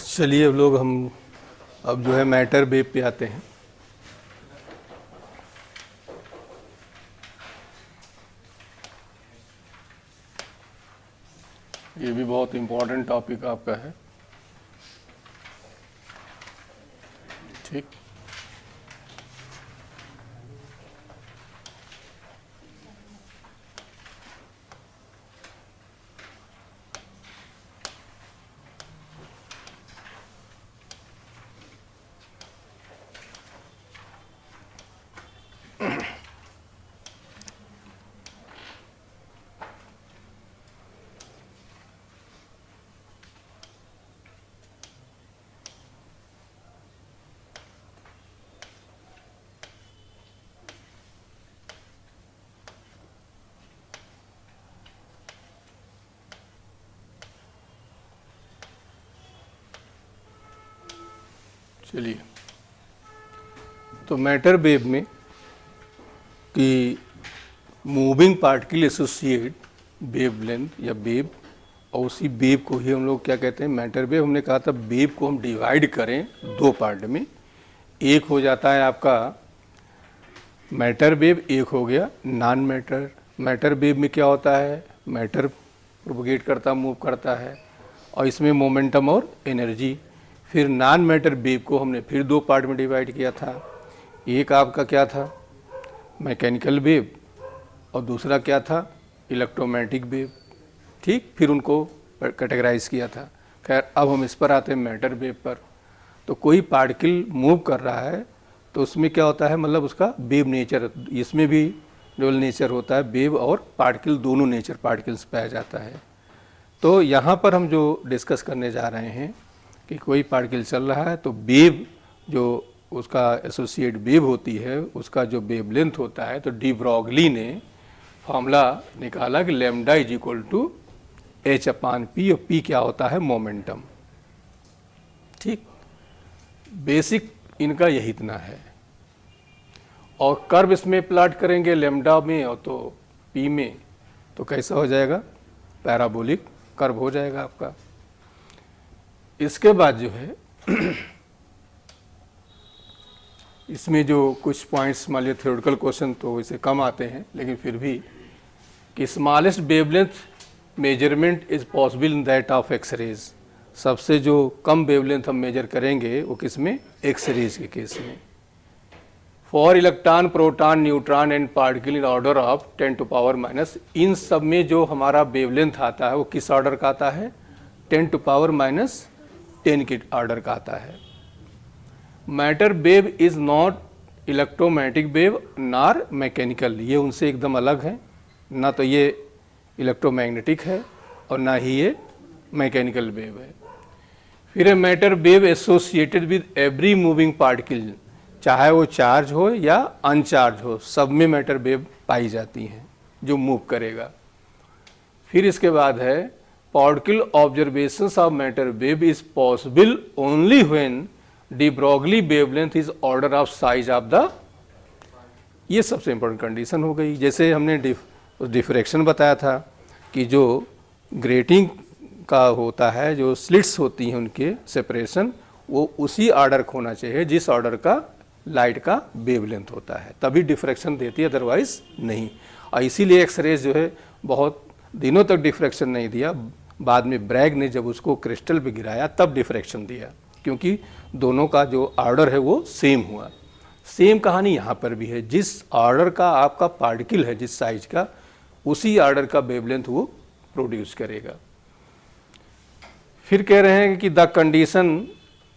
चलिए अब लोग हम अब जो है मैटर वेव पे आते हैं। ये भी बहुत इम्पोर्टेंट टॉपिक आपका है। ठीक, चलिए तो मैटर वेव में कि मूविंग पार्टिकल एसोसिएट वेवलेंथ या वेव, और उसी वेव को ही हम लोग क्या कहते हैं, मैटर वेव। हमने कहा था वेव को हम डिवाइड करें दो पार्ट में, एक हो जाता है आपका मैटर वेव, एक हो गया नॉन मैटर। मैटर वेव में क्या होता है, मैटर प्रोपगेट करता, मूव करता है, और इसमें मोमेंटम और एनर्जी। फिर नॉन मैटर वेव को हमने फिर दो पार्ट में डिवाइड किया था, एक आपका क्या था मैकेनिकल वेव और दूसरा क्या था इलेक्ट्रोमैग्नेटिक वेव। ठीक, फिर उनको कैटेगराइज किया था। खैर अब हम इस पर आते हैं मैटर वेव पर। तो कोई पार्टिकल मूव कर रहा है तो उसमें क्या होता है, मतलब उसका वेव नेचर, इसमें भी डबल नेचर होता है, वेव और पार्टिकल दोनों नेचर पार्टिकल्स पाया जाता है। तो यहाँ पर हम जो डिस्कस करने जा रहे हैं कि कोई पार्टिकल चल रहा है तो वेव जो उसका एसोसिएट वेव होती है उसका जो वेवलेंथ होता है, तो डी ब्रॉगली ने फॉर्मूला निकाला कि lambda is equal to H upon P, और पी क्या होता है मोमेंटम। ठीक, बेसिक इनका यही इतना है। और कर्व इसमें प्लॉट करेंगे लैम्डा में और तो पी में, तो कैसा हो जाएगा, पैराबोलिक कर्व हो जाएगा आपका। इसके बाद जो है इसमें जो कुछ पॉइंट्स मान लिया थ्योरेटिकल क्वेश्चन तो इसे कम आते हैं, लेकिन फिर भी कि smallest wavelength measurement is possible in that of X rays. सबसे जो कम वेवलेंथ हम मेजर करेंगे वो किस में, एक्स रेज के केस में। For electron, proton, neutron and particle in order of 10 to power minus, इन सब में जो हमारा वेवलेंथ आता है वो किस ऑर्डर का आता है, 10 टू पावर माइनस 10 के ऑर्डर का आता है। Matter wave is not electromagnetic wave nor mechanical, ये उनसे एकदम अलग है, ना तो ये इलेक्ट्रोमैग्नेटिक है और ना ही ये मैकेनिकल वेव है। फिर matter wave associated with every moving particle, चाहे वो चार्ज हो या अनचार्ज हो, सब में मैटर वेव पाई जाती हैं जो मूव करेगा। फिर इसके बाद है particle observations of matter wave is possible only when D Broglie wavelength is order of size of the, ये सबसे इंपॉर्टेंट कंडीशन हो गई। जैसे हमने डिफ्रैक्शन बताया था कि जो ग्रेटिंग का होता है, जो स्लिट्स होती हैं उनके सेपरेशन, वो उसी ऑर्डर का होना चाहिए जिस ऑर्डर का लाइट का वेवलेंथ होता है, तभी डिफ्रैक्शन देती है, अदरवाइज नहीं। और इसीलिए एक्स रेज जो है बहुत दिनों तक डिफ्रैक्शन नहीं दिया, बाद में ब्रैग ने जब उसको क्रिस्टल पे गिराया तब डिफ्रैक्शन दिया, क्योंकि दोनों का जो ऑर्डर है वो सेम हुआ। सेम कहानी यहाँ पर भी है, जिस ऑर्डर का आपका पार्टिकल है, जिस साइज का, उसी ऑर्डर का वेवलेंथ वो प्रोड्यूस करेगा। फिर कह रहे हैं कि the condition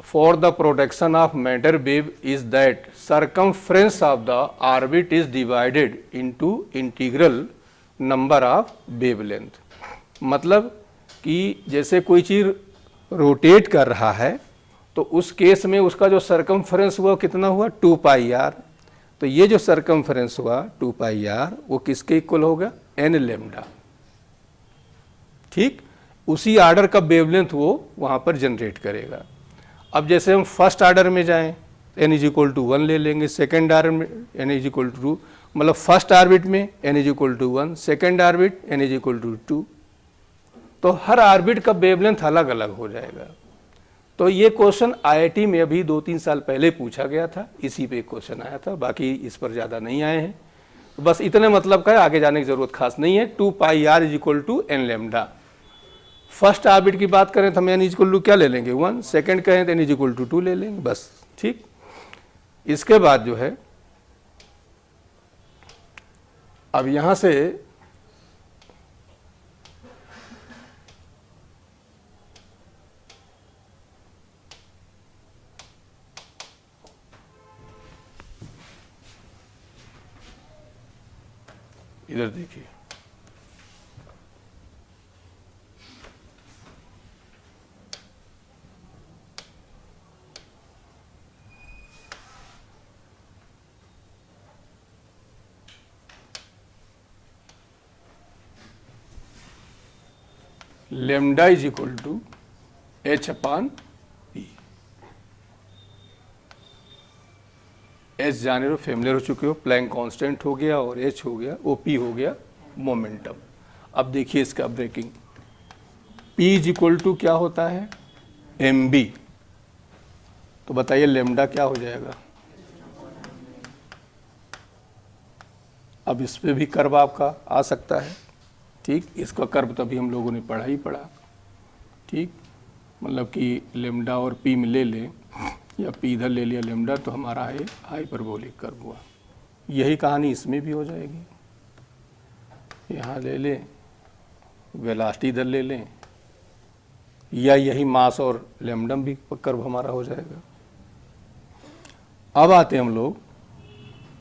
for the production of matter wave is that circumference of the orbit is divided into integral number of wavelength. मतलब कि जैसे कोई चीज़ रोटेट कर रहा है तो उस केस में उसका जो सर्कमफ्रेंस हुआ कितना हुआ, 2 पाई आर। तो ये जो सर्कमफ्रेंस हुआ 2 पाई आर वो किसके इक्वल होगा, एन लैम्डा। ठीक, उसी ऑर्डर का वेवलेंथ वो वहाँ पर जनरेट करेगा। अब जैसे हम फर्स्ट ऑर्डर में जाएं एन इज इक्वल टू 1 ले लेंगे, सेकेंड ऑर्डर में एन इज इक्वल टू 2, मतलब फर्स्ट ऑर्बिट में N is equal to 1, second orbit N is equal to 2। तो हर ऑर्बिट का वेवलेंथ अलग अलग हो जाएगा। तो ये क्वेश्चन आईआईटी में अभी 2-3 साल पहले पूछा गया था, इसी पे एक क्वेश्चन आया था, बाकी इस पर ज़्यादा नहीं आए हैं। तो बस इतने मतलब का है, आगे जाने की ज़रूरत खास नहीं है। 2πr is equal to n lambda. First orbit की बात करें तो हम n इज इक्वल टू क्या ले लेंगे 1, सेकेंड कहें तो n इज इक्वल टू 2 ले लेंगे बस, ठीक। इसके बाद जो है अब यहाँ से इधर देखिए, lambda is equal to h upon p। h जाने दो, फेमिलियर हो चुके हो, प्लैंक कांस्टेंट हो गया और h हो गया, OP हो गया मोमेंटम। अब देखिए इसका breaking, p is equal to क्या होता है mb। तो बताइए लेमडा क्या हो जाएगा। अब इस पे भी कर्व आपका आ सकता है, ठीक। इसका कर्व तभी हम लोगों ने पढ़ा ही पढ़ा, ठीक। मतलब कि लेमडा और p में ले लें या p इधर ले लिया लेमडा तो हमारा है हाइपरबोलिक कर्व हुआ। यही कहानी इसमें भी हो जाएगी, यहाँ ले लें, वेलोसिटी इधर ले लें, या यही मास और लेमडम भी कर्व हमारा हो जाएगा। अब आते हैं हम लोग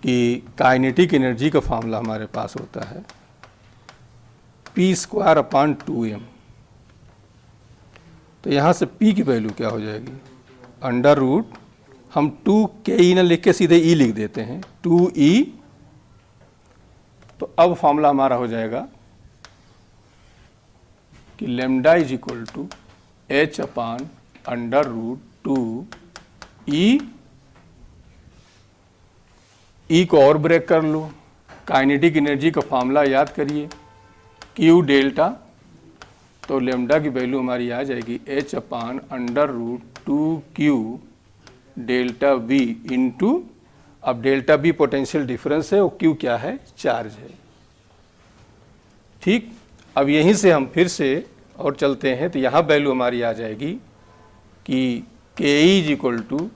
कि काइनेटिक एनर्जी का फॉर्मूला हमारे पास होता है p² अपान 2m। तो यहाँ से p की वैल्यू क्या हो जाएगी, अंडर रूट, हम 2ke ना लिख के सीधे e लिख देते हैं, 2e। तो अब फॉर्मूला हमारा हो जाएगा कि lambda is equal to h upon under root 2e। e को और ब्रेक कर लो, काइनेटिक एनर्जी का फॉर्मूला याद करिए, Q डेल्टा। तो लेमडा की वैल्यू हमारी आ जाएगी h upon under root 2Q delta V into, अब डेल्टा V पोटेंशियल डिफरेंस है और Q क्या है, चार्ज है, ठीक। अब यहीं से हम फिर से और चलते हैं, तो यहाँ वैल्यू हमारी आ जाएगी कि Ke is equal to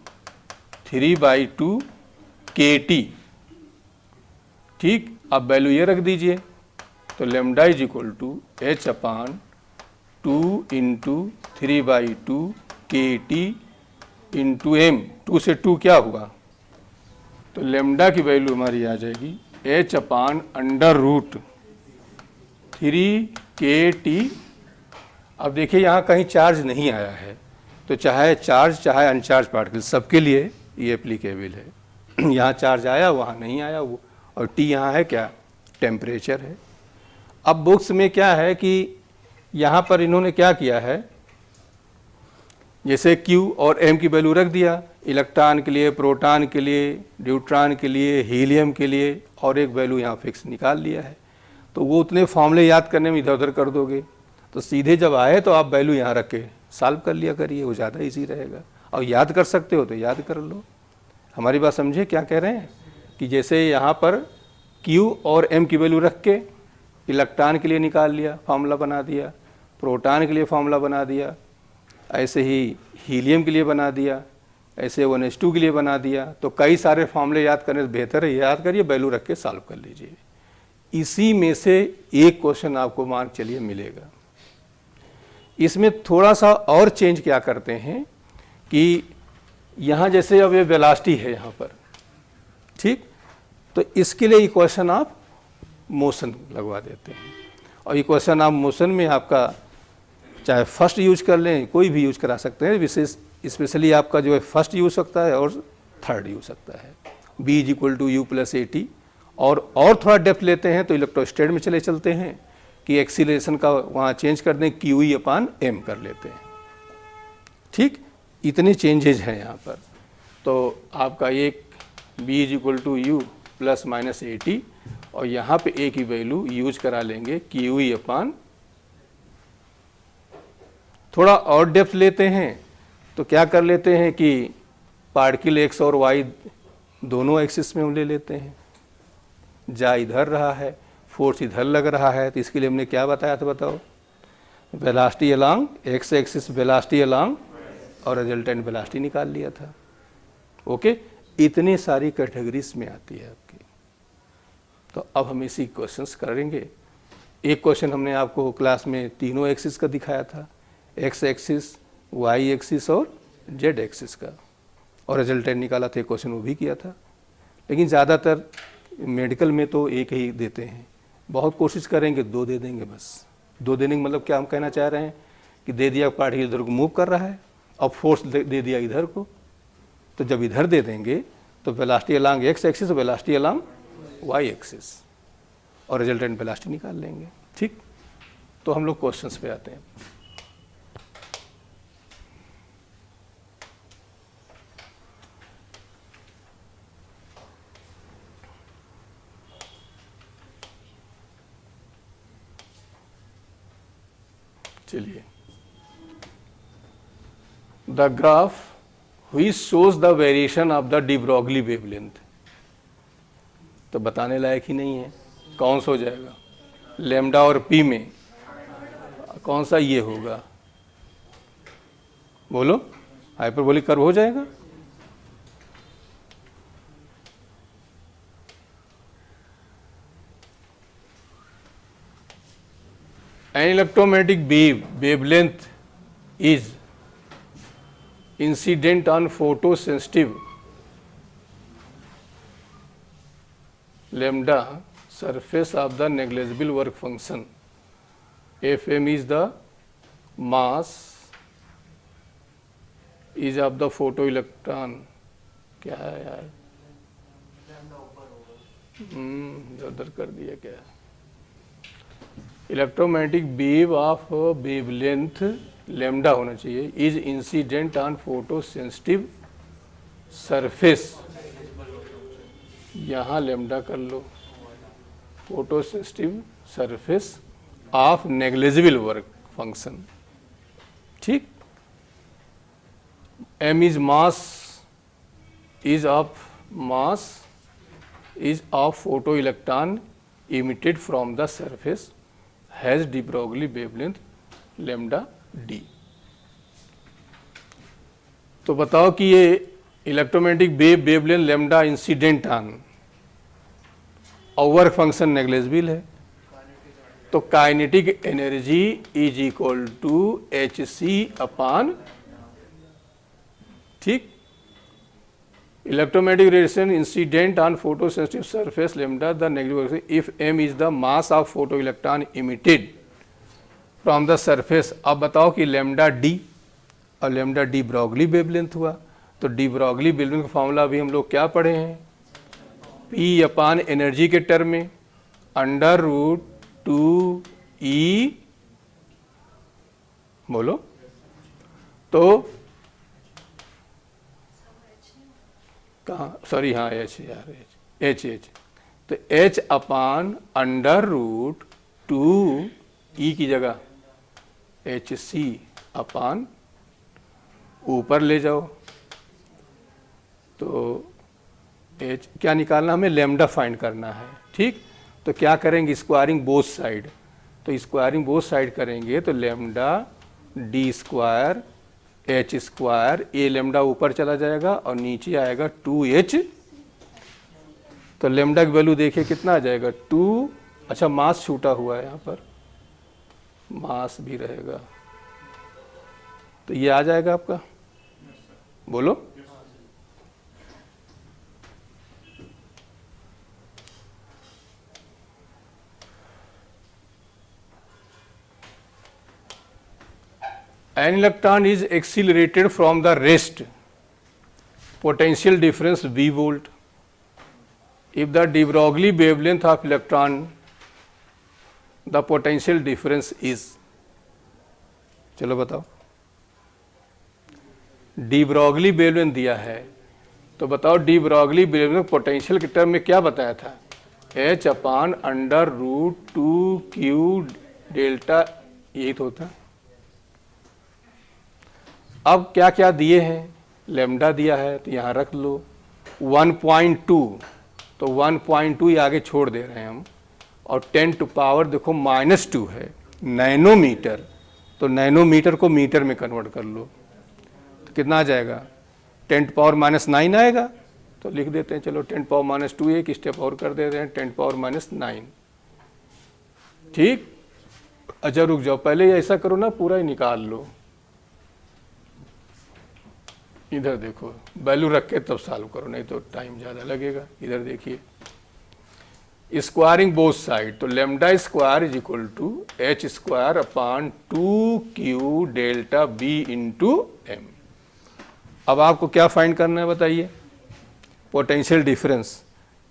3/2 KT, ठीक। अब वैल्यू ये रख दीजिए, तो lambda is equal to h upon 2 into 3/2 KT into m। 2 से 2 क्या हुआ, तो लेमडा की वैल्यू हमारी आ जाएगी h upon under root 3KT। अब देखिए यहाँ कहीं चार्ज नहीं आया है, तो चाहे चार्ज चाहे अनचार्ज पार्टिकल सबके लिए ये एप्लीकेबल है। यहाँ चार्ज आया, वहाँ नहीं आया, वो, और T यहाँ है क्या, टेम्परेचर है। अब बुक्स में क्या है कि यहाँ पर इन्होंने क्या किया है, जैसे Q और M की वैल्यू रख दिया, इलेक्ट्रॉन के लिए, प्रोटॉन के लिए, न्यूट्रॉन के लिए, हीलियम के लिए, और एक वैल्यू यहाँ फिक्स निकाल लिया है। तो वो उतने फॉर्मूले याद करने में इधर उधर कर दोगे, तो सीधे जब आए तो आप वैल्यू यहाँ रख के सॉल्व कर लिया करिए, वो ज़्यादा इजी रहेगा। और याद कर सकते हो तो याद कर लो। हमारी बात समझे क्या कह रहे हैं, कि जैसे यहाँ पर Q और M की वैल्यू रख के इलेक्ट्रॉन के लिए निकाल लिया, फार्मूला बना दिया, प्रोटॉन के लिए फार्मूला बना दिया, ऐसे ही हीलियम के लिए बना दिया, ऐसे 1s2 के लिए बना दिया। तो कई सारे फार्मूले याद करने से बेहतर है याद करिए, वैल्यू रख के सॉल्व कर लीजिए। इसी में से एक क्वेश्चन आपको मान चलिए मिलेगा। इसमें थोड़ा सा और चेंज क्या करते हैं कि यहाँ जैसे अब ये वेलोसिटी है यहाँ पर, ठीक। तो इसके लिए इक्वेशन आप मोशन लगवा देते हैं, और इक्वेशन आप मोशन में आपका चाहे फर्स्ट यूज कर लें, कोई भी यूज करा सकते हैं, विशेष स्पेशली आपका जो है फर्स्ट यूज सकता है और थर्ड यूज सकता है। B is equal to U plus AT। और थोड़ा डेप्थ लेते हैं तो इलेक्ट्रोस्टैट में चलते हैं कि एक्सीलरेशन का वहाँ चेंज कर दें, QE अपान M कर लेते हैं, ठीक। इतने चेंजेज हैं यहाँ पर। तो आपका एक B is equal to U plus minus AT, और यहाँ पे A की वैल्यू यूज करा लेंगे QE अपान, थोड़ा और डेप्थ लेते हैं तो क्या कर लेते हैं कि पार्टिकल एक्स और वाई दोनों एक्सिस में हम ले लेते हैं। जा इधर रहा है, फोर्स इधर लग रहा है, तो इसके लिए हमने क्या बताया था बताओ? Velocity along X axis, velocity along, और रिजल्टेंट वेलोसिटी निकाल लिया था। ओके, इतनी सारी कैटेगरीज में आती है आपकी। तो अब हम इसी क्वेश्चंस करेंगे। एक क्वेश्चन हमने आपको क्लास में तीनों एक्सिस का दिखाया था, एक्स एक्सिस, वाई एक्सिस और जेड एक्सिस का, और रिजल्टेंट निकाला था। एक क्वेश्चन वो भी किया था। लेकिन ज़्यादातर मेडिकल में तो एक ही देते हैं, बहुत कोशिश करेंगे दो दे देंगे बस। दो देने का मतलब क्या हम कहना चाह रहे हैं कि दे दिया पार्टिकल इधर को मूव कर रहा है, अब फोर्स दे दिया इधर को, तो जब इधर दे देंगे तो velocity along X axis, velocity along Y axis, और रिजल्टेंट वेलोसिटी निकाल लेंगे। ठीक, तो हम लोग क्वेश्चंस पे आते हैं। चलिए, the graph which shows the variation of the de Broglie wavelength, तो बताने लायक ही नहीं है। कौन सा हो जाएगा? लैम्डा और पी में कौन सा ये होगा? बोलो, हाइपरबोलिक कर्व हो जाएगा। An electromagnetic wavelength is incident on photosensitive lambda surface of the negligible work function. Fm is the mass is of the photoelectron. क्या है यार? इधर कर दिया क्या? Electromagnetic wave of wavelength lambda होना चाहिए, is incident on photo sensitive surface. यहाँ लैम्डा कर लो, photo sensitive surface of negligible work function. ठीक, M is mass is of photo electron emitted from the surface has de Broglie wavelength lambda d। तो बताओ कि ये electromagnetic wavelength lambda incident on और work function negligible है, तो kinetic energy is equal to H C upon, ठीक, electromagnetic radiation incident on photosensitive surface lambda the negative if m is the mass of photoelectron emitted from the surface। अब बताओ कि lambda D और lambda de Broglie wavelength हुआ, तो de Broglie wavelength का formula भी हम लोग क्या पढ़े हैं? पी अपान एनर्जी के टर्म में अंडर रूट 2E, बोलो, तो कहाँ, सॉरी, हाँ एच यार, एच एच, तो H upon under root 2E की जगह एच सी अपान ऊपर ले जाओ, तो एच क्या निकालना हमें? लैम्डा फाइंड करना है। ठीक, तो क्या करेंगे? स्क्वायरिंग बोथ साइड, तो स्क्वायरिंग बोथ साइड करेंगे तो lambda D square H square, ए लैम्डा ऊपर चला जाएगा और नीचे आएगा 2H, तो लैम्डा की वैल्यू देखिए कितना आ जाएगा? 2। अच्छा, मास छूटा हुआ है यहाँ पर, मास भी रहेगा, तो ये आ जाएगा आपका, बोलो। An electron is accelerated from the rest, potential difference V volt. If the de Broglie wavelength of electron, the potential difference is, चलो बताओ, डी ब्रॉगली वेवलेंथ दिया है, तो बताओ डी ब्रॉगली वेवलेंथ पोटेंशियल के टर्म में क्या बताया था? H upon under root 2Q delta, यही तो होता। अब क्या क्या दिए हैं, लेमडा दिया है तो यहाँ रख लो 1.2, तो 1.2 ये आगे छोड़ दे रहे हैं हम, और 10 टू पावर देखो -2 है, नैनोमीटर, तो नैनोमीटर को मीटर में कन्वर्ट कर लो तो कितना आ जाएगा, 10 पावर -9 आएगा। तो लिख देते हैं, चलो 10 पावर -2 एक स्टेप और कर देते हैं, 10 पावर -9। ठीक, अच्छा रुक जाओ, पहले ऐसा करो ना, पूरा ही निकाल लो, इधर देखो वैल्यू रख के तब सॉल्व करो, नहीं तो टाइम ज़्यादा लगेगा। इधर देखिए, स्क्वायरिंग बोथ साइड, तो lambda square is equal to h square upon 2q delta b into M. अब आपको क्या फाइंड करना है बताइए, पोटेंशियल डिफरेंस,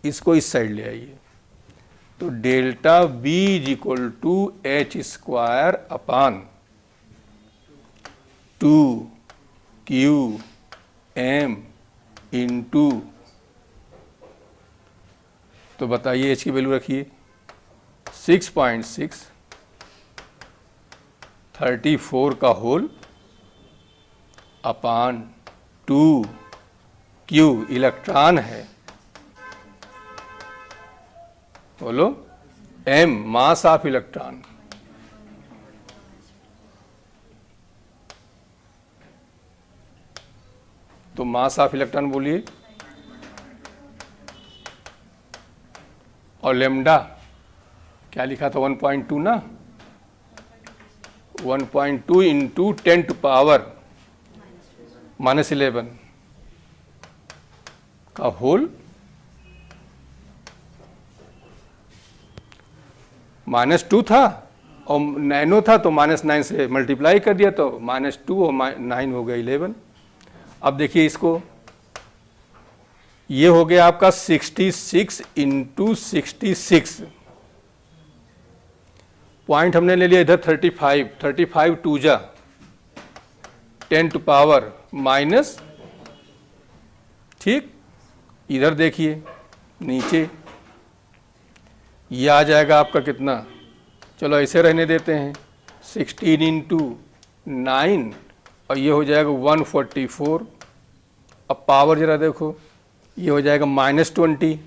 इसको इस साइड ले आइए, तो delta b is equal to h square upon 2q m into, तो बताइए h की वैल्यू रखिए 6.6, 34 का होल अपान 2q, इलेक्ट्रॉन है, बोलो m मास ऑफ इलेक्ट्रॉन, तो मास ऑफ इलेक्ट्रॉन बोलिए, और लेमडा क्या लिखा था 1.2 ना, 1.2 इंटू 10 टू पावर -11 का होल -2 था और नैनो था तो -9 से मल्टीप्लाई कर दिया तो -2 और 9 हो गया 11। अब देखिए इसको, ये हो गया आपका 66 इंटू 66, पॉइंट हमने ले लिया इधर 35 2 जा 10 टू पावर माइनस, ठीक, इधर देखिए नीचे ये आ जाएगा आपका कितना, चलो ऐसे रहने देते हैं, 16 इंटू 9 और ये हो जाएगा 144। अब पावर जरा देखो, ये हो जाएगा -20,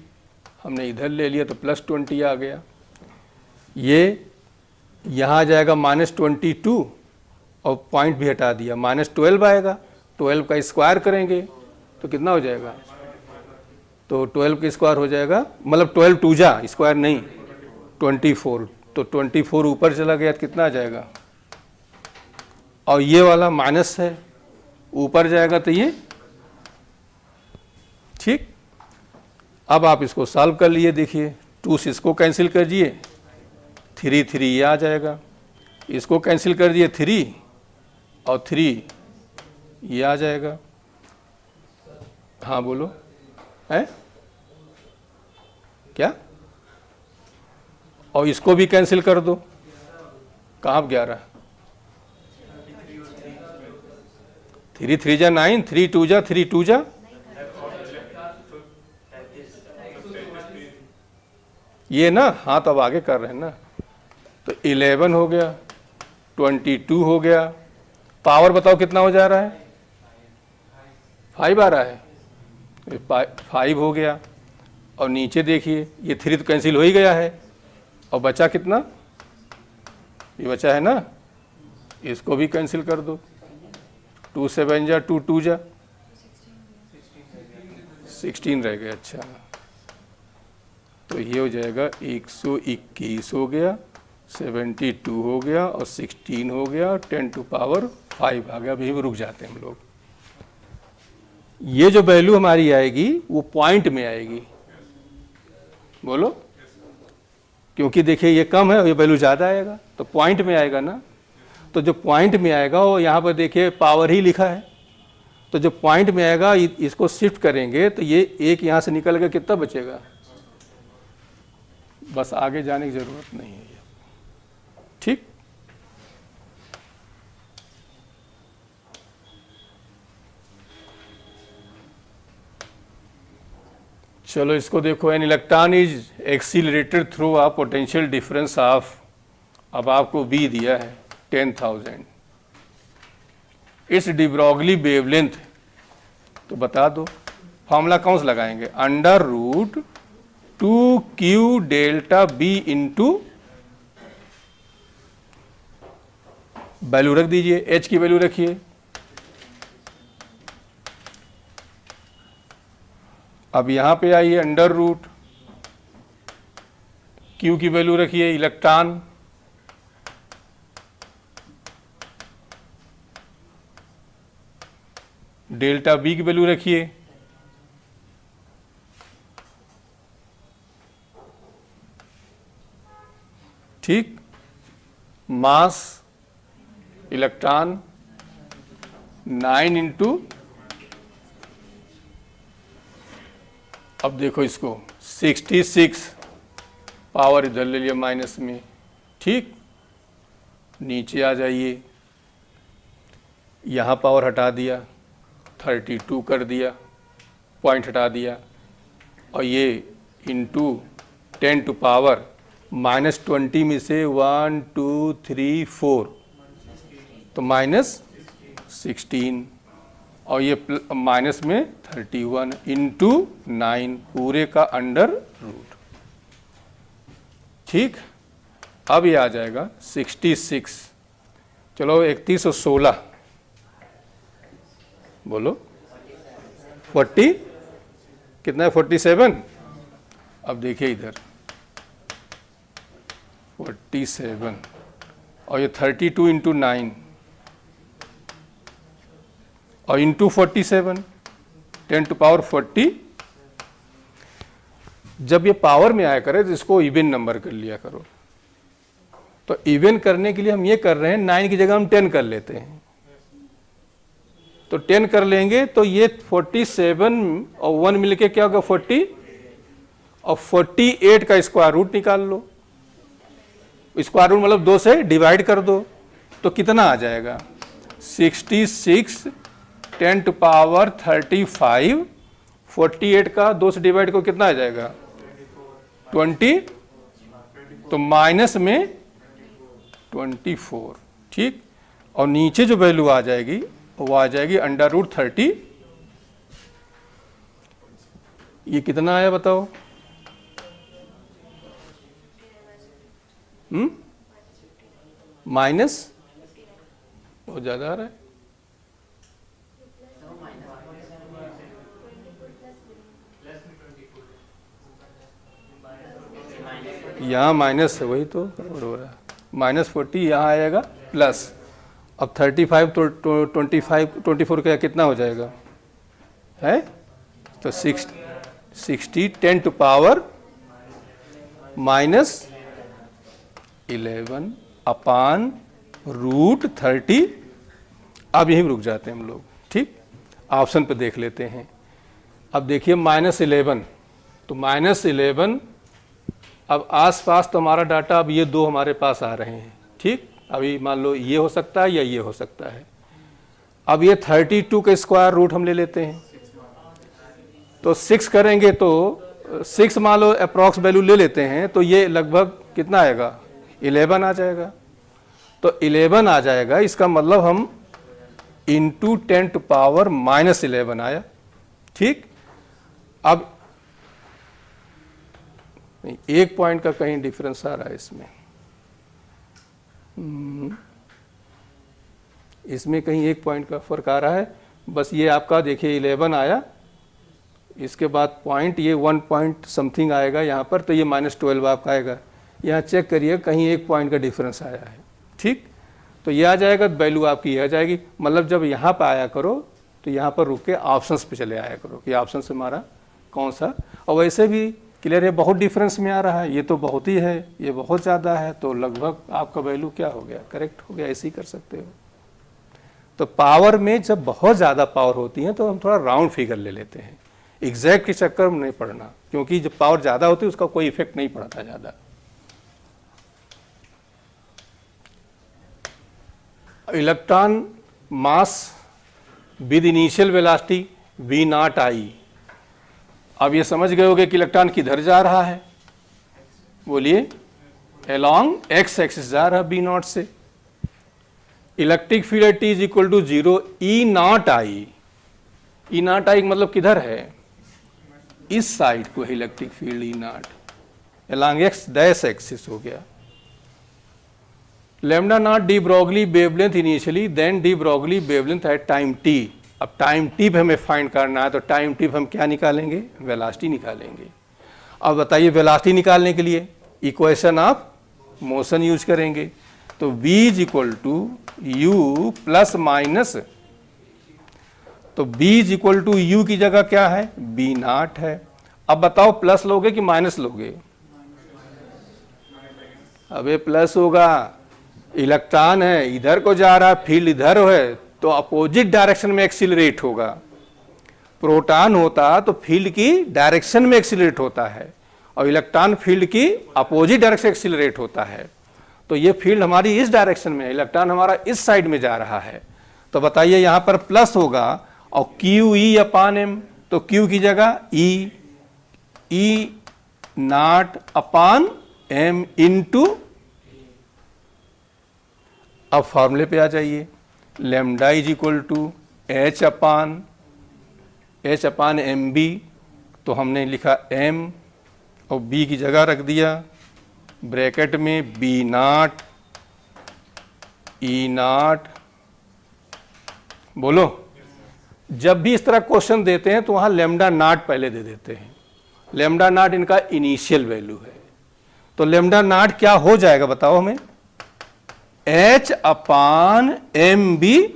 हमने इधर ले लिया तो +20 आ गया, ये यहाँ आ जाएगा -22 और पॉइंट भी हटा दिया, -12 आएगा, 12 का स्क्वायर करेंगे तो कितना हो जाएगा, तो 12 का स्क्वायर हो जाएगा, मतलब 12 2 जा स्क्वायर नहीं 24, तो 24 ऊपर चला गया तो कितना आ जाएगा, और ये वाला माइनस है ऊपर जाएगा तो ये, ठीक। अब आप इसको सॉल्व कर लिए, देखिए 2 से इसको कैंसिल कर दिए, 3 ये आ जाएगा, इसको कैंसिल कर दिए 3 और 3 ये आ जाएगा। हाँ बोलो, है क्या, और इसको भी कैंसिल कर दो, कहाँ 11, 3 3 जा 9, 3 2 जा 3 2 जा, ये ना, हाँ तो अब आगे कर रहे हैं ना, तो 11 हो गया, 22 हो गया, पावर बताओ कितना हो जा रहा है, 5 आ रहा है, 5 हो गया, और नीचे देखिए ये 3 तो कैंसिल हो ही गया है, और बचा कितना, ये बचा है ना, इसको भी कैंसिल कर दो, 2 7 जा 2 2 जा 16 रह गया। अच्छा, तो ये हो जाएगा 121 हो गया, 72 हो गया और 16 हो गया, 10 टू पावर 5 आ गया। अभी रुक जाते हैं हम लोग, ये जो वैल्यू हमारी आएगी वो पॉइंट में आएगी, बोलो, क्योंकि देखिए ये कम है और ये वैल्यू ज़्यादा आएगा तो पॉइंट में आएगा ना, तो जो पॉइंट में आएगा वो यहाँ पर देखिए पावर ही लिखा है, तो जो पॉइंट में आएगा इसको शिफ्ट करेंगे तो ये एक यहाँ से निकल के कितना बचेगा, बस आगे जाने की ज़रूरत नहीं है, ठीक। चलो इसको देखो, an electron is accelerated through a potential difference of, अब आपको बी दिया है 10,000, इट्स डिब्रोगली वेवलेंथ, तो बता दो फॉर्मूला कौन सा लगाएंगे, under root 2q delta B into value रख दीजिए, h की वैल्यू रखिए। अब यहां पे आइए, अंडर रूट q की वैल्यू रखिए, इलेक्ट्रॉन, डेल्टा बी की वैल्यू रखिए, ठीक, मास इलेक्ट्रॉन 9 इंटू, अब देखो इसको 66 पावर इधर ले लिया माइनस में, ठीक, नीचे आ जाइए, यहाँ पावर हटा दिया, 32 कर दिया, पॉइंट हटा दिया, और ये इंटू 10 टू पावर -20 में से 1 2 3 4 तो -16, और ये माइनस में 31 इंटू 9 पूरे का अंडर रूट, ठीक। अब ये आ जाएगा 66, चलो 3116, बोलो 40 कितना है, 47, अब देखिए इधर 47, और ये 32 इंटू 9 और इंटू 47, 10 टू पावर 40। जब ये पावर में आया करे तो इसको इवन नंबर कर लिया करो, तो इवन करने के लिए हम ये कर रहे हैं, 9 की जगह हम 10 कर लेते हैं, तो 10 कर लेंगे तो ये 47 और 1 मिलके क्या होगा 40, और 48 का स्क्वायर रूट निकाल लो, स्क्वायर रूट मतलब 2 से डिवाइड कर दो, तो कितना आ जाएगा 66, 10 टू पावर 35, 48 का 2 से डिवाइड को कितना आ जाएगा 20, तो माइनस में 24, ठीक, और नीचे जो वैल्यू आ जाएगी वो आ जाएगी अंडर रूट 30, ये कितना आया बताओ, माइनस बहुत ज्यादा आ रहा है, यहाँ माइनस है, वही तो गड़बड़ हो रहा है, -40 यहाँ आएगा प्लस, अब 35 तो 24 का कितना हो जाएगा है, तो 60 10 टू पावर -11 अपान रूट 30। अब यहीं रुक जाते हैं हम लोग, ठीक, ऑप्शन पे देख लेते हैं। अब देखिए -11, तो -11, अब आसपास तो हमारा डाटा, अब ये दो हमारे पास आ रहे हैं, ठीक, अभी मान लो ये हो सकता है या ये हो सकता है। अब ये 32 का स्क्वायर रूट हम ले लेते हैं, तो 6 करेंगे तो 6 मान लो अप्रॉक्स वैल्यू ले लेते हैं, तो ये लगभग कितना आएगा 11 आ जाएगा, तो 11 आ जाएगा, इसका मतलब हम इंटू 10 टू पावर -11 आया, ठीक। अब एक पॉइंट का कहीं डिफरेंस आ रहा है इसमें, इसमें कहीं एक पॉइंट का फर्क आ रहा है, बस ये आपका देखिए 11 आया, इसके बाद पॉइंट ये 1 पॉइंट समथिंग आएगा यहाँ पर, तो ये -12 आपका आएगा, यहाँ चेक करिए कहीं एक पॉइंट का डिफरेंस आया है, ठीक, तो ये आ जाएगा, वैल्यू आपकी ये आ जाएगी, मतलब जब यहाँ पर आया करो तो यहाँ पर रुक के ऑप्शंस पे चले आया करो कि ऑप्शन से हमारा कौन सा, और वैसे भी क्लियर है, बहुत डिफरेंस में आ रहा है, ये तो बहुत ही है, ये बहुत ज़्यादा है, तो लगभग आपका वैल्यू क्या हो गया, करेक्ट हो गया, ऐसे ही कर सकते हो। तो पावर में जब बहुत ज़्यादा पावर होती है तो हम थोड़ा राउंड फिगर ले लेते हैं, एग्जैक्ट के चक्कर में नहीं पड़ना, क्योंकि जब पावर ज़्यादा होती है उसका कोई इफेक्ट नहीं पड़ता ज़्यादा। Electron mass with initial velocity v0 अब ये समझ गए होंगे कि इलेक्ट्रॉन किधर जा रहा है, बोलिए, अलोंग x एक्सिस जा रहा है v0 से, electric field at T is equal to 0 E naught I. E naught I मतलब किधर है, इस साइड को है electric field E naught, along x dash axis हो गया। Lambda naught de Broglie wavelength initially, then de Broglie wavelength at time T. अब टाइम टी पे हमें फाइंड करना है, तो टाइम टी पे हम क्या निकालेंगे, वेलोसिटी निकालेंगे। अब बताइए वेलोसिटी निकालने के लिए इक्वेशन ऑफ मोशन यूज करेंगे, तो v is equal to U plus minus, तो v is equal to U की जगह क्या है, बी नॉट है। अब बताओ प्लस लोगे कि माइनस लोगे, अबे प्लस होगा, इलेक्ट्रॉन है इधर को जा रहा है, फील्ड इधर है, तो अपोजिट डायरेक्शन में एक्सीलरेट होगा। प्रोटॉन होता तो फील्ड की डायरेक्शन में एक्सीलरेट होता है, और इलेक्ट्रॉन फील्ड की अपोजिट डायरेक्शन एक्सीलरेट होता है। तो ये फील्ड हमारी इस डायरेक्शन में, इलेक्ट्रॉन हमारा इस साइड में जा रहा है, तो बताइए यहां पर प्लस होगा, और क्यू ई अपान एम, तो क्यू की जगह E not upon M into, अब फॉर्मूले पे आ जाइए, lambda is equal to H upon M B, तो हमने लिखा एम और बी की जगह रख दिया ब्रैकेट में बी नॉट ई नॉट। बोलो, जब भी इस तरह क्वेश्चन देते हैं तो वहां लैम्डा नॉट पहले दे देते हैं। लैम्डा नॉट इनका इनिशियल वैल्यू है, तो लैम्डा नॉट क्या हो जाएगा बताओ हमें, एच अपान एम बी,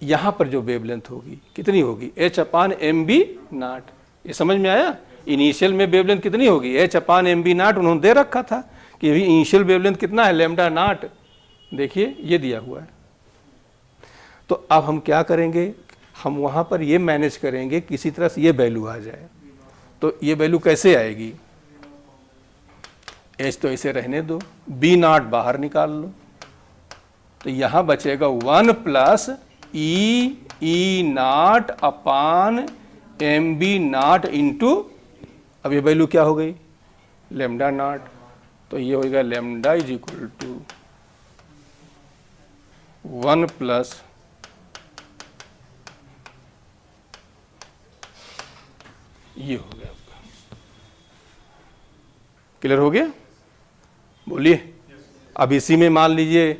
यहां पर जो वेवलेंथ होगी कितनी होगी, H upon M B not. ये समझ में आया, इनिशियल में वेवलेंथ कितनी होगी, H upon M B not उन्होंने दे रखा था कि अभी इनिशियल वेवलेंथ कितना है, लैम्डा नॉट, देखिए ये दिया हुआ है। तो अब हम क्या करेंगे, हम वहां पर ये मैनेज करेंगे किसी तरह से ये वैल्यू आ जाए। तो ये वैल्यू कैसे आएगी, एच तो ऐसे रहने दो, बी नॉट बाहर निकाल लो, तो यहां बचेगा 1 plus E not upon M B not into, अब ये वैल्यू क्या हो गई, लैम्डा नॉट, तो ये होगा lambda is equal to 1 plus ये हो गया आपका। क्लियर हो गया, बोलिए। अब इसी में मान लीजिए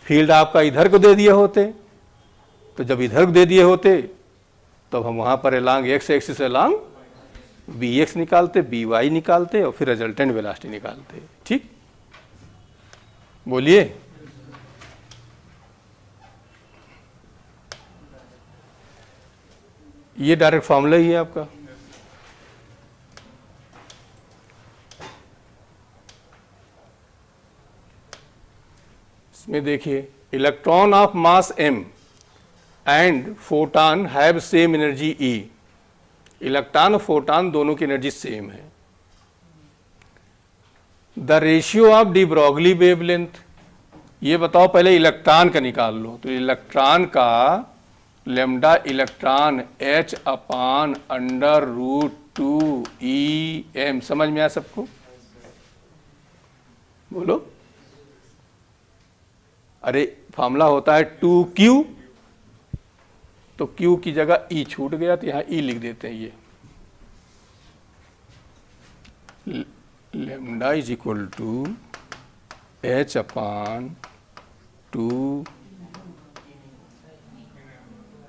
फील्ड आपका इधर को दे दिए होते, तो जब इधर को दे दिए होते तो हम वहां पर along X axis along B X निकालते, बी वाई निकालते, और फिर रिजल्टेंट वेलोसिटी निकालते। ठीक, बोलिए। ये डायरेक्ट फॉर्मूला ही है आपका। इसमें देखिए, electron of mass m and photon have same energy E। Electron और फोटॉन दोनों की एनर्जी सेम है। The ratio of D Broglie wavelength, ये बताओ पहले इलेक्ट्रॉन का निकाल लो, तो इलेक्ट्रॉन का lambda electron h upon under root 2 E M, समझ में आया सबको, बोलो। अरे फॉर्मूला होता है 2q, तो q की जगह e छूट गया, तो यहां e लिख देते हैं। ये lambda is equal to H upon 2,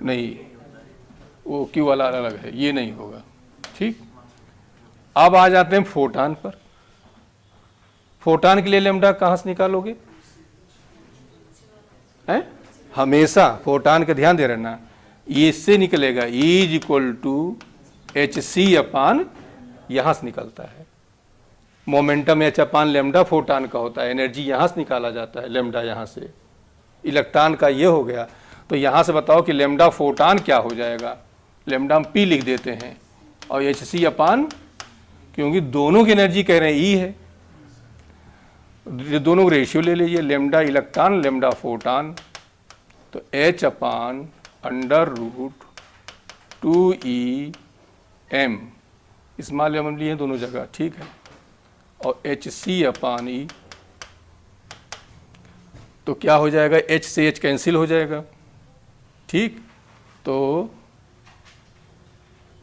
नहीं वो q वाला अलग है, ये नहीं होगा। ठीक, अब आ जाते हैं फोटॉन पर। फोटॉन के लिए लैम्डा कहां से निकालोगे, है हमेशा फोटॉन का ध्यान दे रहना, ये इससे निकलेगा, E is equal to H C upon, यहां से निकलता है momentum, H upon lambda photon का होता है, एनर्जी यहां से निकाला जाता है, लैम्डा यहां से, इलेक्ट्रॉन का ये हो गया। तो यहां से बताओ कि लैम्डा फोटॉन क्या हो जाएगा, लैम्डा हम P लिख देते हैं, और एच सी अपान, क्योंकि दोनों की एनर्जी कह रहे हैं E है, दोनों को रेशियो ले लीजिए, लैम्डा इलेक्ट्रॉन लैम्डा फोटॉन, तो H upon under root 2E M, small M लिए दोनों जगह, ठीक है, और एच सी अपान ई। तो क्या हो जाएगा, H से H कैंसिल हो जाएगा, ठीक। तो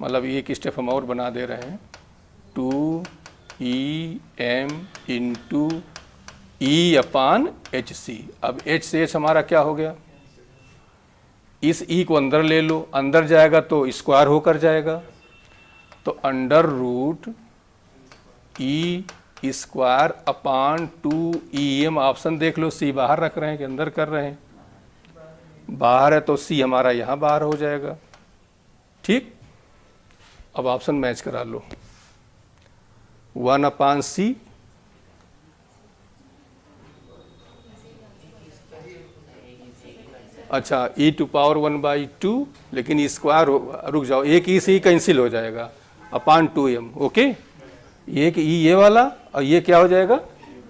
मतलब एक स्टेप हम और बना दे रहे हैं, 2em इंटू E अपान HC। अब H से H हमारा क्या हो गया, इस E को अंदर ले लो, अंदर जाएगा तो स्क्वायर होकर जाएगा, तो under root E square upon 2em, option देख लो, C बाहर रख रहे हैं कि अंदर कर रहे हैं, बाहर है तो C हमारा यहाँ बाहर हो जाएगा, ठीक। अब ऑप्शन मैच करा लो, 1 अपान C, अच्छा e टू पावर 1/2, लेकिन स्क्वायर रुक जाओ, एक ई से ही कैंसिल हो जाएगा, अपान 2m, ओके। एक ई ये वाला और ये क्या हो जाएगा,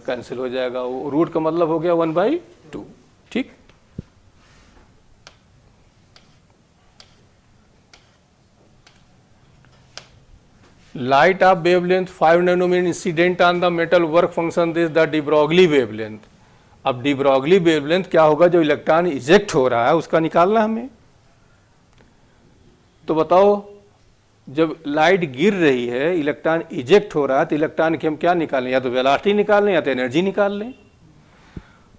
कैंसिल हो जाएगा, वो रूट का मतलब हो गया 1/2, ठीक। Light of wavelength 5 nanometre incident on the metal, work function this the de Broglie wavelength. अब डी ब्रॉगली वेवलेंथ क्या होगा, जो इलेक्ट्रॉन इजेक्ट हो रहा है उसका निकालना हमें। तो बताओ, जब लाइट गिर रही है, इलेक्ट्रॉन इजेक्ट हो रहा है, तो इलेक्ट्रॉन की हम क्या निकालें, या तो वेलोसिटी निकाल लें या तो एनर्जी निकाल लें।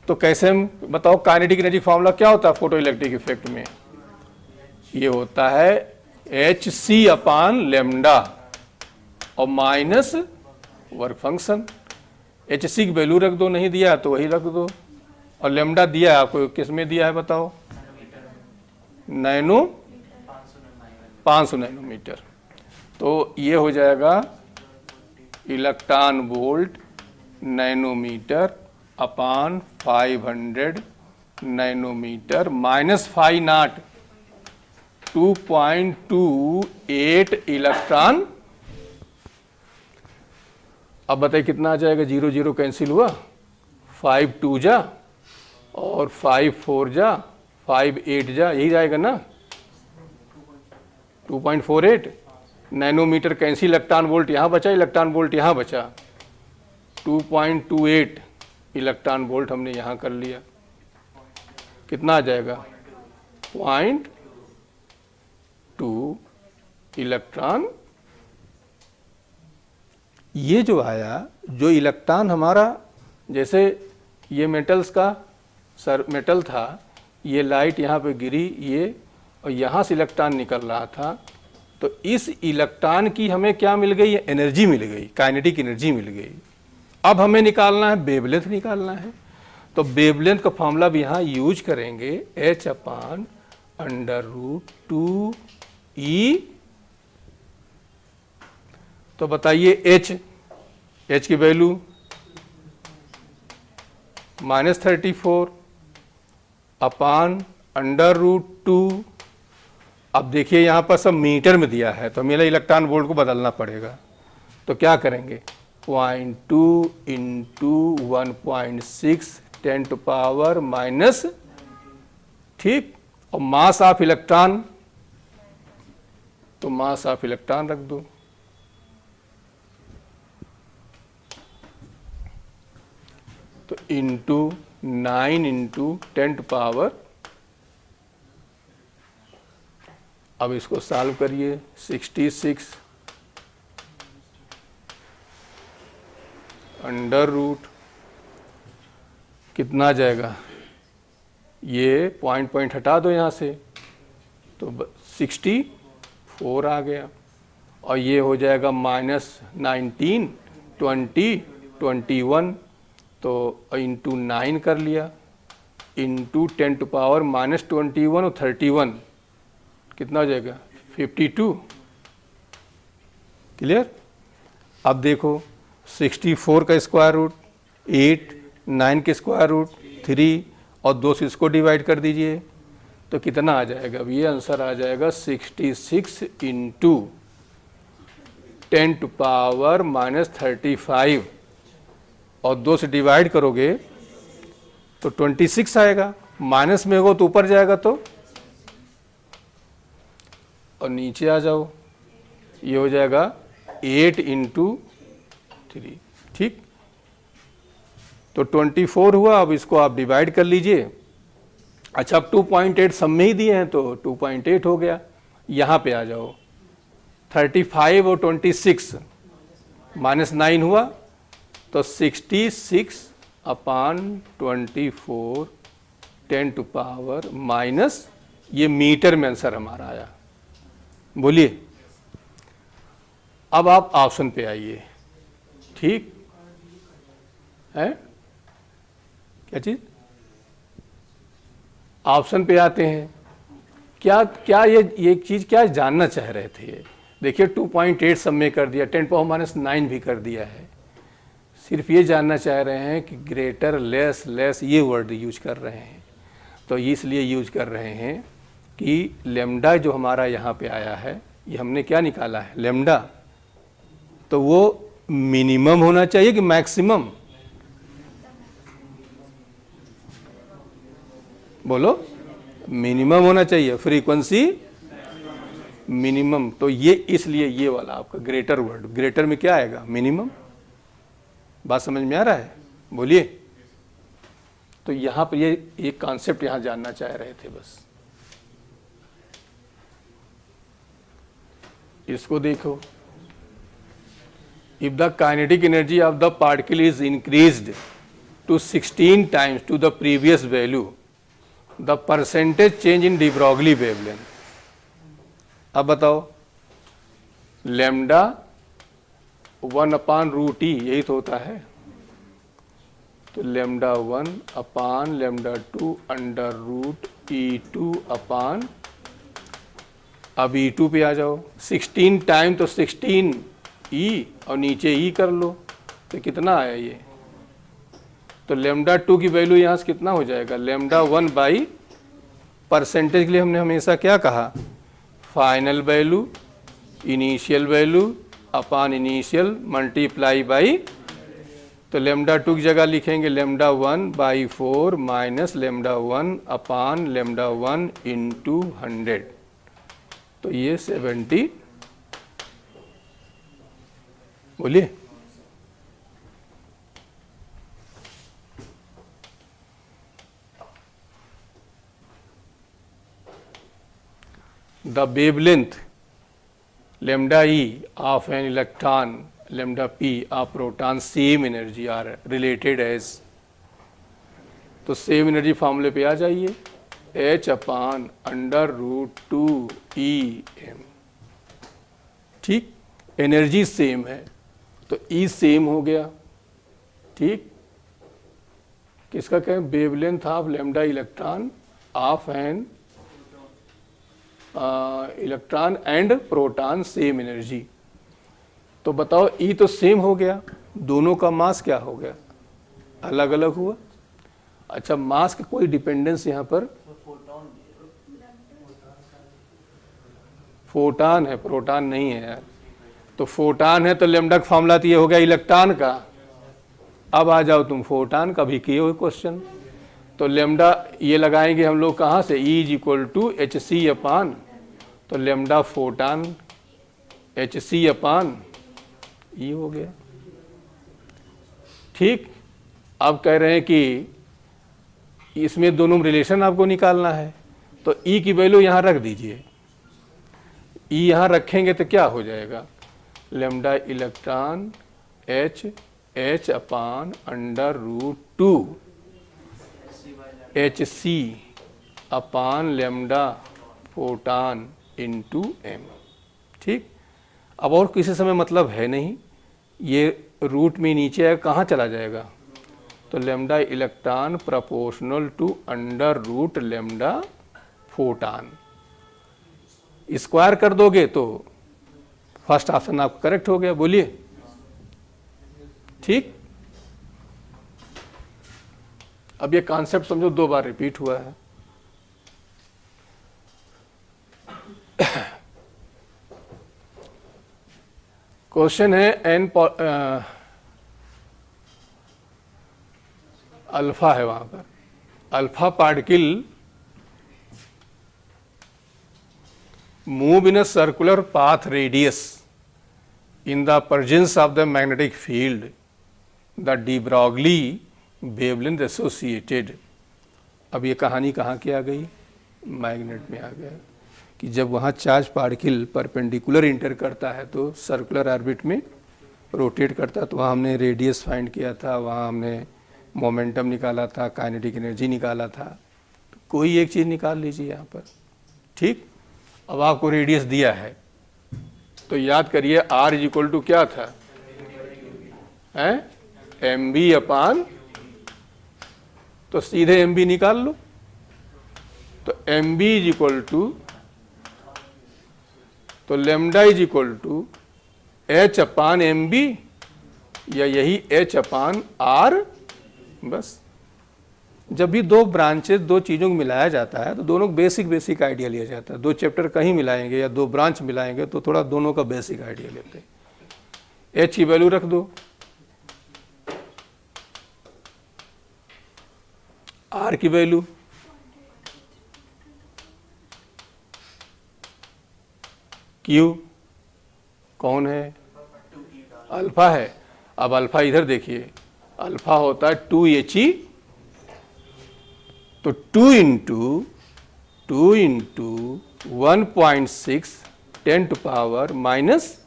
तो कैसे हम, बताओ, काइनेटिक एनर्जी फॉर्मूला क्या होता है फोटो इलेक्ट्रिक इफेक्ट में, ये होता है Hc अपान लेमडा और माइनस वर्क फंक्शन। Hc की वैल्यू रख दो, नहीं दिया है तो वही रख दो, और लेमडा दिया है आपको, किस में दिया है बताओ, नैनो 500 नैनोमीटर। तो ये हो जाएगा electron volt nanometre upon 500 nanometre minus 5 not 2.28 electron. अब बताइए कितना आ जाएगा, 0 0 कैंसिल हुआ, 5 2 जा और 5 4 जा, 5 8 जा, यही जाएगा ना, 2.48 नैनोमीटर कैंसिल, इलेक्ट्रॉन वोल्ट यहाँ बचा, इलेक्ट्रॉन वोल्ट यहाँ बचा, 2.28 इलेक्ट्रॉन वोल्ट हमने यहाँ कर लिया, कितना आ जाएगा 0.2 इलेक्ट्रॉन। ये जो आया, जो इलेक्ट्रॉन हमारा, जैसे ये मेटल्स का मेटल था, ये लाइट यहाँ पे गिरी, ये और यहाँ से इलेक्ट्रॉन निकल रहा था, तो इस इलेक्ट्रॉन की हमें क्या मिल गई, एनर्जी मिल गई, काइनेटिक एनर्जी मिल गई। अब हमें निकालना है, वेवलेंथ निकालना है, तो वेवलेंथ का फॉर्मूला भी यहाँ यूज करेंगे, H upon under root 2E। तो बताइए H की वैल्यू -34 अपान अंडर रूट 2। अब देखिए यहाँ पर सब मीटर में दिया है, तो मेरा इलेक्ट्रॉन वोल्ट को बदलना पड़ेगा, तो क्या करेंगे, 0.2 इंटू 1.6 10⁻⁻, ठीक। और मास ऑफ इलेक्ट्रॉन, तो मास ऑफ इलेक्ट्रॉन रख दो, तो इंटू 9 इंटू 10⁻, अब इसको सॉल्व करिए, 66 अंडर रूट, कितना आ जाएगा, ये पॉइंट हटा दो यहाँ से, तो 64 आ गया, और ये हो जाएगा -19 20 21, तो इंटू 9 कर लिया, इंटू 10⁻⁻21 और 31, कितना हो जाएगा 52, क्लियर। अब देखो 64 का स्क्वायर रूट 8, 9 के स्क्वायर रूट 3 और 2 से इसको डिवाइड कर दीजिए, तो कितना आ जाएगा, अब ये आंसर आ जाएगा 66 इंटू 10⁻⁻35 और 2 से डिवाइड करोगे तो 26 आएगा, माइनस में होगा तो ऊपर जाएगा, तो और नीचे आ जाओ, ये हो जाएगा 8 इंटू 3, ठीक। तो 24 हुआ। अब इसको आप डिवाइड कर लीजिए। अच्छा, अब 2.8 सब में ही दिए हैं तो 2.8 हो गया। यहाँ पे आ जाओ, 35 और 26 -9 हुआ तो 66 अपॉन 24 10 टू पावर माइनस, ये मीटर में आंसर हमारा आया। बोलिए, अब आप ऑप्शन पे आइए। ठीक है, क्या चीज? ऑप्शन पे आते हैं। क्या क्या ये चीज क्या जानना चाह रहे थे? ये देखिए 2.8 सब में कर दिया, 10 पावर -9 भी कर दिया है। सिर्फ ये जानना चाह रहे हैं कि ग्रेटर लेस लेस ये वर्ड यूज कर रहे हैं। तो इसलिए यूज कर रहे हैं कि लेमडा जो हमारा यहाँ पे आया है, ये हमने क्या निकाला है? लेमडा। तो वो मिनिमम होना चाहिए कि मैक्सिमम? बोलो, मिनिमम होना चाहिए, फ्रीक्वेंसी मिनिमम। तो ये इसलिए ये वाला आपका ग्रेटर वर्ड, ग्रेटर में क्या आएगा? मिनिमम। बात समझ में आ रहा है? बोलिए। तो यहां पर ये एक कॉन्सेप्ट यहां जानना चाह रहे थे बस। इसको देखो, if the kinetic energy of the particle is increased to 16 times to the previous value, the percentage change in de Broglie wavelength. अब बताओ, लेमडा 1/√E यही तो होता है। तो लेमडा 1 अपान लेमडा 2 √E2 अपान, अब E2 पे आ जाओ, 16 टाइम तो 16E और नीचे E कर लो तो कितना आया ये? तो लेमडा 2 की वैल्यू यहाँ से कितना हो जाएगा? लेमडा 1 बाई परसेंटेज के लिए हमने हमेशा क्या कहा? Final value initial value upon initial multiply by, तो लेमडा 2 की जगह लिखेंगे लेमडा 1/4 माइनस लेमडा 1 अपान लेमडा 1 इंटू 100, तो ये 70। बोलिए, the wavelength lambda E of an electron, lambda P of proton, same energy are related as, तो सेम एनर्जी फॉर्मूले पे आ जाइए, H अपान √2EM। ठीक, एनर्जी सेम है तो E सेम हो गया। ठीक, किसका कहें? Wavelength of lambda electron of an electron and proton same energy. तो बताओ, ई तो सेम हो गया, दोनों का मास क्या हो गया? अलग अलग हुआ। अच्छा, मास का कोई डिपेंडेंस यहाँ पर? फोटान है, प्रोटॉन नहीं है यार। तो फोटान है तो लेमडा का फॉर्मूला तो ये हो गया इलेक्ट्रॉन का। अब आ जाओ तुम फोटान का भी किए हुए क्वेश्चन। तो लेमडा ये लगाएंगे हम लोग कहाँ से? E = hc अपान, तो लेमडा फोटान hc अपान E हो गया। ठीक, अब कह रहे हैं कि इसमें दोनों में रिलेशन आपको निकालना है, तो E की वैल्यू यहाँ रख दीजिए। E यहाँ रखेंगे तो क्या हो जाएगा? Lambda electron H upon √2 hc अपान लेमडा फोटान इंटू m। ठीक, अब और किसी समय मतलब है नहीं, ये रूट में नीचे आएगा, कहाँ चला जाएगा? तो lambda electron proportional to √ lambda photon. Square कर दोगे तो फर्स्ट ऑप्शन आपका करेक्ट हो गया। बोलिए, ठीक। अब ये कॉन्सेप्ट समझो 2 बार रिपीट हुआ है। क्वेश्चन है एन अल्फा है, वहां पर alpha particle move in a circular path radius in the presence of the magnetic field. The de Broglie wavelength associated. अब ये कहानी कहाँ की आ गई, मैग्नेट में आ गया कि जब वहाँ चार्ज पार्टिकल परपेंडिकुलर इंटर करता है तो सर्कुलर ऑर्बिट में रोटेट करता है। तो वहाँ हमने रेडियस फाइंड किया था, वहाँ हमने मोमेंटम निकाला था, काइनेटिक एनर्जी निकाला था। तो कोई एक चीज़ निकाल लीजिए यहाँ पर, ठीक। अब आपको रेडियस दिया है तो याद करिए r इज इक्वल टू क्या था, एम बी अपान, तो सीधे एम बी निकाल लो। तो M B is equal to, तो lambda is equal to H upon M B, या यही एच अपान आर। बस जब भी दो ब्रांचेस, दो चीज़ों को मिलाया जाता है तो दोनों बेसिक आइडिया लिया जाता है। दो चैप्टर कहीं मिलाएंगे या दो ब्रांच मिलाएंगे तो थोड़ा दोनों का बेसिक आइडिया लेते हैं। एच की वैल्यू रख दो, आर की वैल्यू, क्यू कौन है, अल्फा है। अब अल्फा इधर देखिए, अल्फा होता है 2he, तो 2 इंटू 1.6 10 टू पावर माइनस,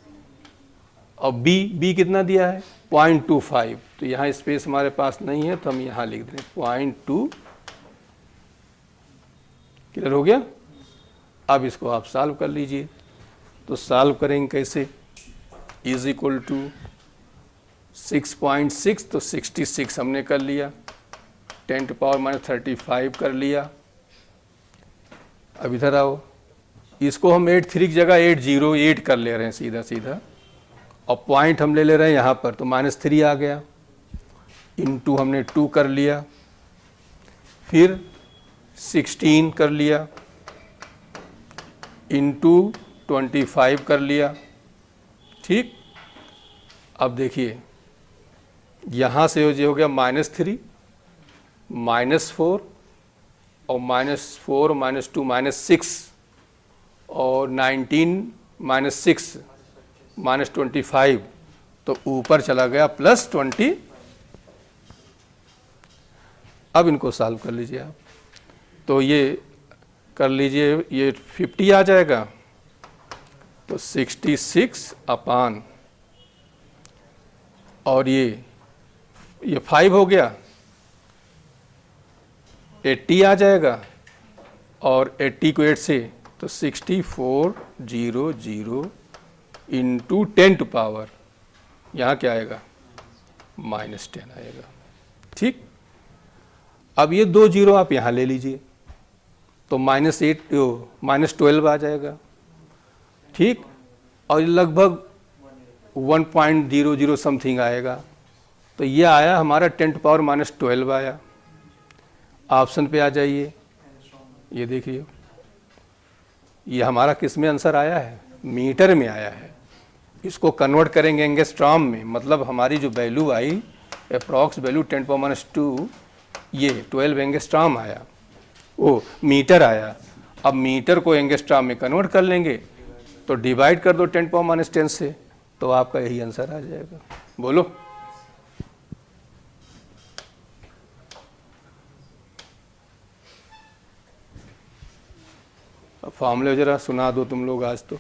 और बी कितना दिया है 0.25। तो यहाँ स्पेस हमारे पास नहीं है तो हम यहाँ लिख दें 0.2। क्लियर हो गया। अब इसको आप सॉल्व कर लीजिए। तो सॉल्व करेंगे कैसे, इज इक्वल टू 6.6, तो 66 हमने कर लिया, 10 टू पावर माइनस 35 कर लिया। अब इधर आओ, इसको हम 83 की जगह 808 कर ले रहे हैं सीधा सीधा, और पॉइंट हम ले रहे हैं यहाँ पर, तो -3 आ गया। इनटू हमने 2 कर लिया, फिर 16 कर लिया, इनटू 25 कर लिया, ठीक। अब देखिए यहाँ से हो गया -3 -4 और -4 -2 -6 और 19 -6 -25, तो ऊपर चला गया +20। अब इनको सॉल्व कर लीजिए आप, तो ये कर लीजिए, ये 50 आ जाएगा, तो 66 अपान, और ये 5 हो गया, 80 आ जाएगा, और 80 को 8 से, तो 6400 इंटू 10 टू पावर, यहाँ क्या आएगा -10 आएगा, ठीक। अब ये 2 जीरो आप यहाँ ले लीजिए, तो -12 आ जाएगा, ठीक। और लगभग 1.00 समथिंग आएगा, तो ये आया हमारा 10 टू पावर -12 आया। ऑप्शन पे आ जाइए, ये देखिए ये हमारा किस में आंसर आया है, मीटर में आया है। इसको कन्वर्ट करेंगे एंगस्ट्रॉम में, मतलब हमारी जो वैल्यू आई अप्रॉक्स वैल्यू 10 पावर -2, ये 12 एंगस्ट्रॉम आया, वो मीटर आया। अब मीटर को एंगस्ट्रॉम में कन्वर्ट कर लेंगे, तो डिवाइड कर दो 10 पावर -10 से, तो आपका यही आंसर आ जाएगा। बोलो, अब फॉर्मूले जरा सुना दो तुम लोग, आज तो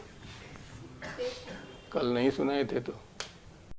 कल नहीं सुनाए थे तो।